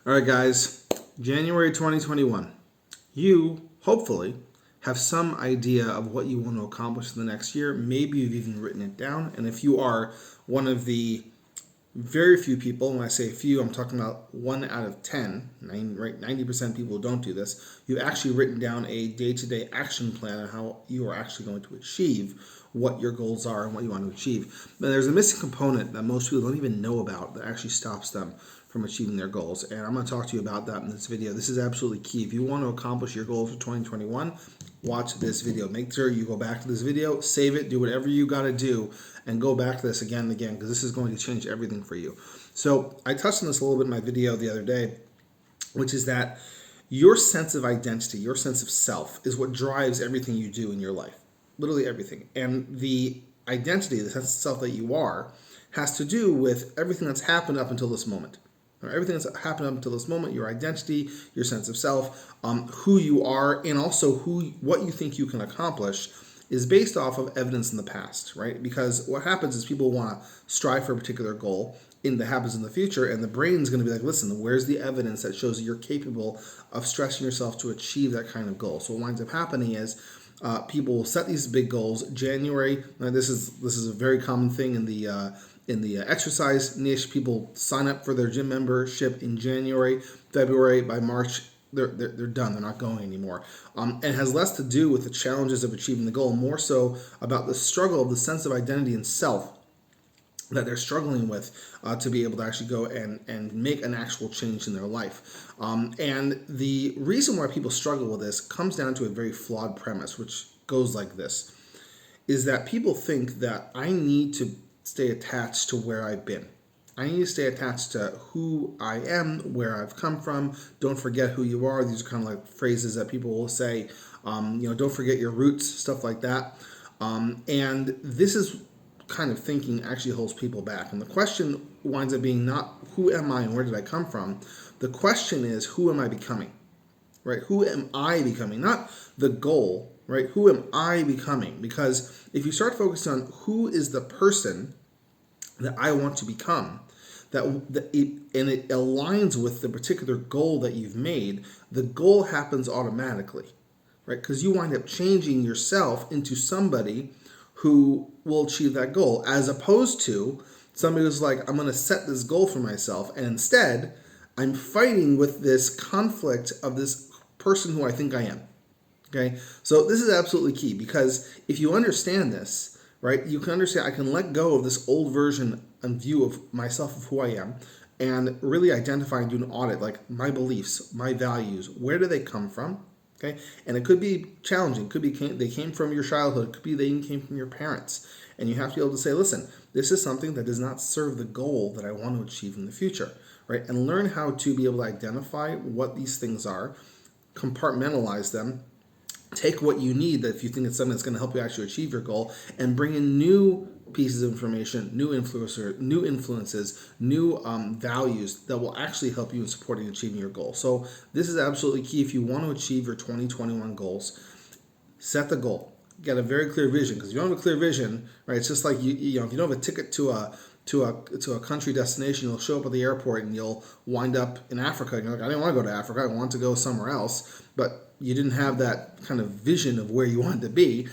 All right, guys, January 2021. You, hopefully, have some idea of what you want to accomplish in the next year. Maybe you've even written it down. And if you are one of the very few people, when I say few, I'm talking about 1 out of 10, 90% of people who don't do this, you've actually written down a day-to-day action plan on how you are actually going to achieve what your goals are and what you want to achieve. But there's a missing component that most people don't even know about that actually stops them from achieving their goals. And I'm going to talk to you about that in this video. This is absolutely key. If you want to accomplish your goals for 2021, watch this video. Make sure you go back to this video, save it, do whatever you got to do, and go back to this again and again, because this is going to change everything for you. So I touched on this a little bit in my video the other day, which is that your sense of identity, your sense of self, is what drives everything you do in your life. Literally everything. And the identity, the sense of self that you are, has to do with everything that's happened up until this moment. Everything that's happened up until this moment, your identity, your sense of self, who you are, and also what you think you can accomplish is based off of evidence in the past, right? Because what happens is people want to strive for a particular goal that happens in the future, and the brain's going to be like, listen, where's the evidence that shows that you're capable of stretching yourself to achieve that kind of goal? So what winds up happening is people will set these big goals. January, this is a very common thing in the exercise niche. People sign up for their gym membership in January, February. By March, they're done. They're not going anymore. And it has less to do with the challenges of achieving the goal, more so about the struggle of the sense of identity and self that they're struggling with to be able to actually go and make an actual change in their life. And the reason why people struggle with this comes down to a very flawed premise, which goes like this, is that people think that I need to stay attached to where I've been. I need to stay attached to who I am, where I've come from. Don't forget who you are. These are kind of like phrases that people will say, don't forget your roots, stuff like that. And this is kind of thinking actually holds people back. And the question winds up being not who am I and where did I come from? The question is, who am I becoming? Right? Who am I becoming? Not the goal, right? Who am I becoming? Because if you start focusing on who is the person that I want to become, and it aligns with the particular goal that you've made, the goal happens automatically, right? Because you wind up changing yourself into somebody who will achieve that goal, as opposed to somebody who's like, I'm going to set this goal for myself, and instead I'm fighting with this conflict of this person who I think I am. Okay, so this is absolutely key, because if you understand this, right, you can understand I can let go of this old version and view of myself, of who I am, and really identify and do an audit, like my beliefs, my values, where do they come from? Okay, and it could be challenging. It could be they came from your childhood. It could be they even came from your parents. And you have to be able to say, listen, this is something that does not serve the goal that I want to achieve in the future, right? And learn how to be able to identify what these things are, compartmentalize them, take what you need, that if you think it's something that's going to help you actually achieve your goal, and bring in new pieces of information, new influences, new values that will actually help you in supporting achieving your goal. So this is absolutely key. If you want to achieve your 2021 goals, set the goal. Get a very clear vision, because if you don't have a clear vision, right, it's just like if you don't have a ticket to a country destination, you'll show up at the airport and you'll wind up in Africa. And you're like, I didn't want to go to Africa. I want to go somewhere else. But you didn't have that kind of vision of where you wanted to be.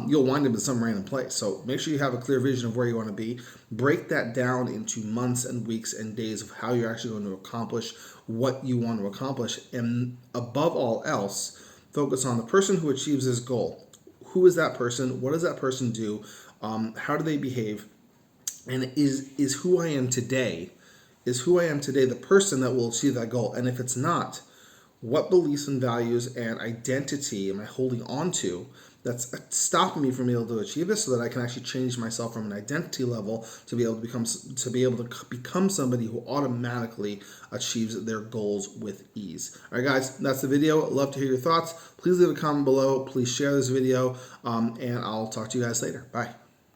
You'll wind up in some random place. So make sure you have a clear vision of where you want to be. Break that down into months and weeks and days of how you're actually going to accomplish what you want to accomplish. And above all else, focus on the person who achieves this goal. Who is that person? What does that person do? How do they behave? And is who I am today, the person that will achieve that goal? And if it's not, what beliefs and values and identity am I holding on to that's stopping me from being able to achieve this, so that I can actually change myself from an identity level to be able to become somebody who automatically achieves their goals with ease. All right, guys, that's the video. I'd love to hear your thoughts. Please leave a comment below. Please share this video, and I'll talk to you guys later. Bye.